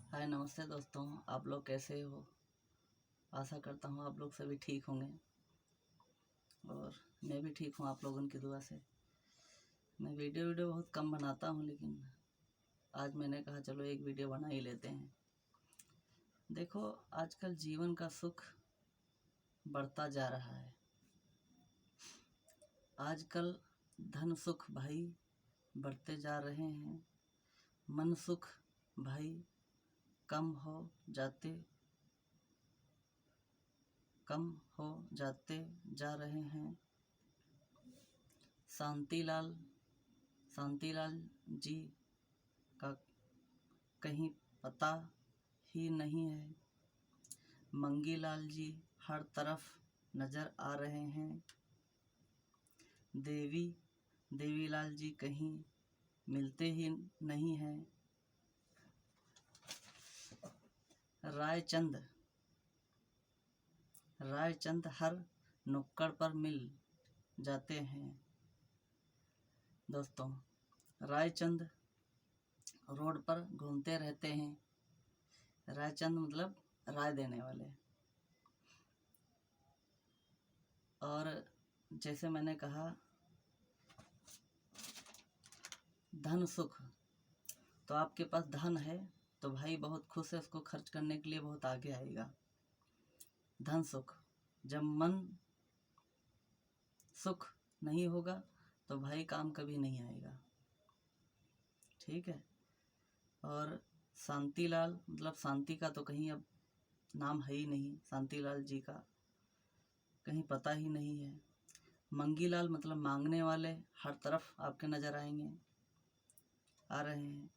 हाय नमस्ते दोस्तों, आप लोग कैसे हो। आशा करता हूँ आप लोग सभी ठीक होंगे और मैं भी ठीक हूँ आप लोगों की दुआ से। मैं वीडियो बहुत कम बनाता हूँ, लेकिन आज मैंने कहा चलो एक वीडियो बना ही लेते हैं। देखो, आजकल जीवन का सुख बढ़ता जा रहा है। आजकल धन सुख भाई बढ़ते जा रहे हैं, मन सुख भाई कम हो जाते जा रहे हैं। शांतिलाल जी का कहीं पता ही नहीं है। मंगीलाल जी हर तरफ नजर आ रहे हैं। देवीलाल जी कहीं मिलते ही नहीं हैं। रायचंद हर नुक्कड़ पर मिल जाते हैं। दोस्तों, रायचंद रोड पर घूमते रहते हैं। रायचंद मतलब राय देने वाले। और जैसे मैंने कहा, धन सुख, तो आपके पास धन है तो भाई बहुत खुश है, उसको खर्च करने के लिए बहुत आगे आएगा। धन सुख, जब मन सुख नहीं होगा तो भाई काम कभी नहीं आएगा। ठीक है। और शांतिलाल मतलब शांति का तो कहीं अब नाम है ही नहीं, शांतिलाल जी का कहीं पता ही नहीं है। मंगीलाल मतलब मांगने वाले हर तरफ आपके नज़र आ रहे हैं।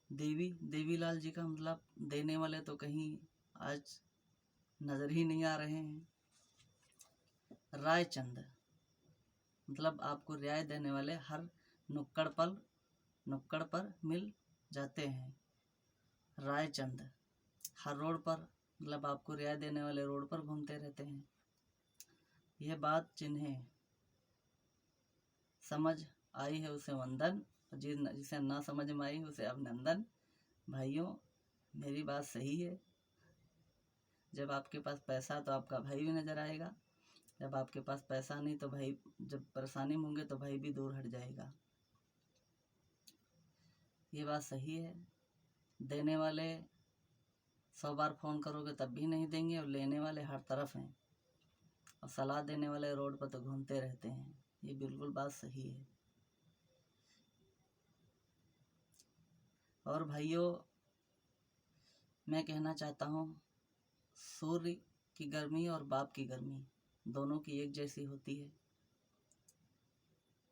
देवीलाल जी का मतलब देने वाले तो कहीं आज नज़र ही नहीं आ रहे हैं। रायचंद मतलब आपको रियायत देने वाले हर नुक्कड़ पर मिल जाते हैं। रायचंद हर रोड पर मतलब आपको रियायत देने वाले रोड पर घूमते रहते हैं। यह बात जिन्हें समझ आई है उसे वंदन, और जिसे ना समझ में आई उसे अभिनंदन। भाइयों, मेरी बात सही है। जब आपके पास पैसा तो आपका भाई भी नज़र आएगा, जब आपके पास पैसा नहीं तो भाई, जब परेशानी में होंगे तो भाई भी दूर हट जाएगा। ये बात सही है। देने वाले 100 बार फ़ोन करोगे तब भी नहीं देंगे, और लेने वाले हर तरफ हैं, और सलाह देने वाले रोड पर तो घूमते रहते हैं। ये बिल्कुल बात सही है। और भाइयों, मैं कहना चाहता हूँ, सूर्य की गर्मी और बाप की गर्मी दोनों की एक जैसी होती है।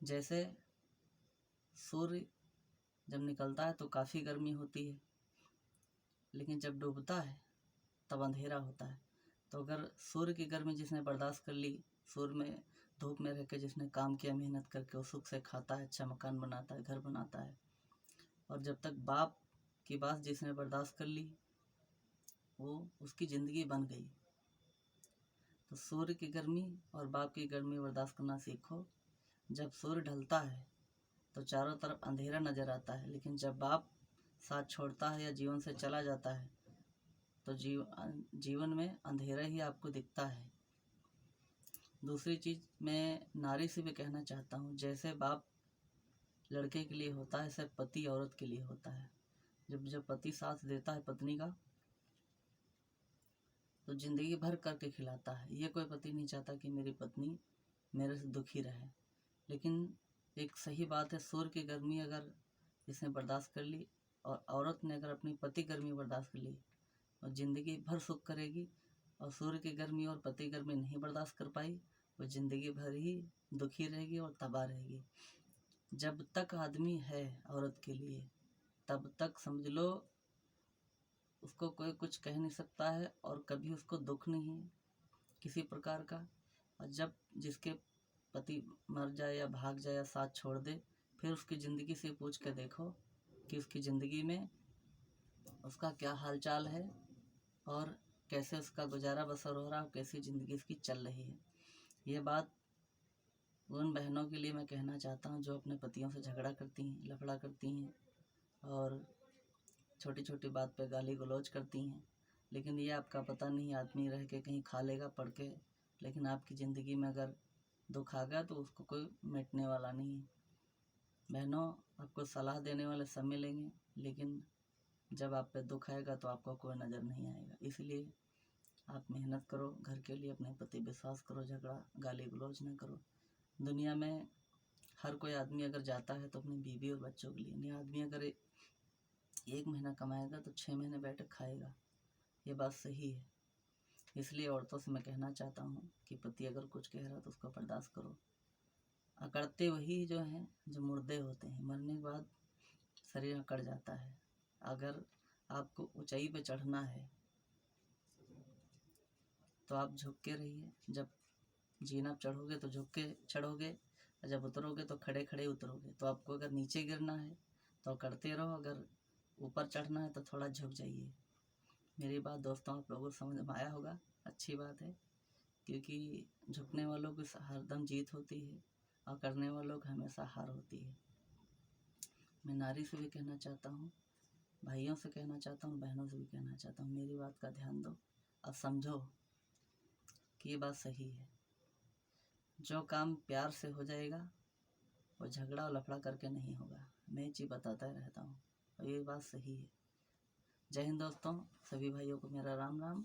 जैसे सूर्य जब निकलता है तो काफ़ी गर्मी होती है, लेकिन जब डूबता है तब अंधेरा होता है। तो अगर सूर्य की गर्मी जिसने बर्दाश्त कर ली, सूर्य में धूप में रह के जिसने काम किया, मेहनत करके, वो सुख से खाता है, अच्छा मकान बनाता है, घर बनाता है। और जब तक बाप की बात जिसने बर्दाश्त कर ली, वो उसकी ज़िंदगी बन गई। तो सूर्य की गर्मी और बाप की गर्मी बर्दाश्त करना सीखो। जब सूर्य ढलता है तो चारों तरफ अंधेरा नज़र आता है, लेकिन जब बाप साथ छोड़ता है या जीवन से चला जाता है तो जीवन में अंधेरा ही आपको दिखता है। दूसरी चीज़ मैं नारी से भी कहना चाहता हूँ, जैसे बाप लड़के के लिए होता है, ऐसे पति औरत के लिए होता है। जब पति साथ देता है पत्नी का तो ज़िंदगी भर करके खिलाता है। ये कोई पति नहीं चाहता कि मेरी पत्नी मेरे से दुखी रहे। लेकिन एक सही बात है, सूर्य की गर्मी अगर इसने बर्दाश्त कर ली और औरत ने अगर अपनी पति गर्मी बर्दाश्त कर ली और ज़िंदगी भर सुख करेगी, और सूर्य की गर्मी और पति गर्मी नहीं बर्दाश्त कर पाई, वो ज़िंदगी भर ही दुखी रहेगी और तबाह रहेगी। जब तक आदमी है औरत के लिए, तब तक समझ लो उसको कोई कुछ कह नहीं सकता है, और कभी उसको दुख नहीं है किसी प्रकार का। और जब जिसके पति मर जाए या भाग जाए या साथ छोड़ दे, फिर उसकी ज़िंदगी से पूछ के देखो कि उसकी ज़िंदगी में उसका क्या हालचाल है और कैसे उसका गुजारा बसर हो रहा है, कैसी ज़िंदगी उसकी चल रही है। ये बात उन बहनों के लिए मैं कहना चाहता हूँ जो अपने पतियों से झगड़ा करती हैं, लफड़ा करती हैं, और छोटी छोटी बात पे गाली गलौज करती हैं, लेकिन ये आपका पता नहीं आदमी रह के कहीं खा लेगा पढ़ के, लेकिन आपकी ज़िंदगी में अगर दुख आ गया तो उसको कोई मिटने वाला नहीं है। बहनों, आपको सलाह देने वाले सब मिलेंगे, लेकिन जब आप पे दुख आएगा तो आपको कोई नज़र नहीं आएगा। इसलिए आप मेहनत करो, घर के लिए अपने प्रति विश्वास करो, झगड़ा गाली गलौज ना करो। दुनिया में हर कोई आदमी अगर जाता है तो अपनी बीवी और बच्चों के लिए नहीं। आदमी अगर 1 महीना कमाएगा तो 6 महीने बैठ खाएगा, ये बात सही है। इसलिए औरतों से मैं कहना चाहता हूँ कि पति अगर कुछ कह रहा है तो उसको बर्दाश्त करो। अकड़ते वही जो हैं जो मुर्दे होते हैं, मरने के बाद शरीर अकड़ जाता है। अगर आपको ऊंचाई पे चढ़ना है तो आप झुक के रहिए। जब जीना चढ़ोगे तो झुक के चढ़ोगे, और जब उतरोगे तो खड़े खड़े उतरोगे। तो आपको अगर नीचे गिरना है तो करते रहो, अगर ऊपर चढ़ना है तो थोड़ा झुक जाइए। मेरी बात दोस्तों आप लोगों को समझ में आया होगा, अच्छी बात है, क्योंकि झुकने वालों की हरदम जीत होती है और करने वालों की हमेशा हार होती है। मैं नारी से भी कहना चाहता हूँ, भाइयों से कहना चाहता हूँ, बहनों से भी कहना चाहता हूँ, मेरी बात का ध्यान दो और समझो कि ये बात सही है। जो काम प्यार से हो जाएगा वो झगड़ा और लफड़ा करके नहीं होगा। मैं ये चीज़ बताता रहता हूँ और ये बात सही है। जय हिंद दोस्तों, सभी भाइयों को मेरा राम राम।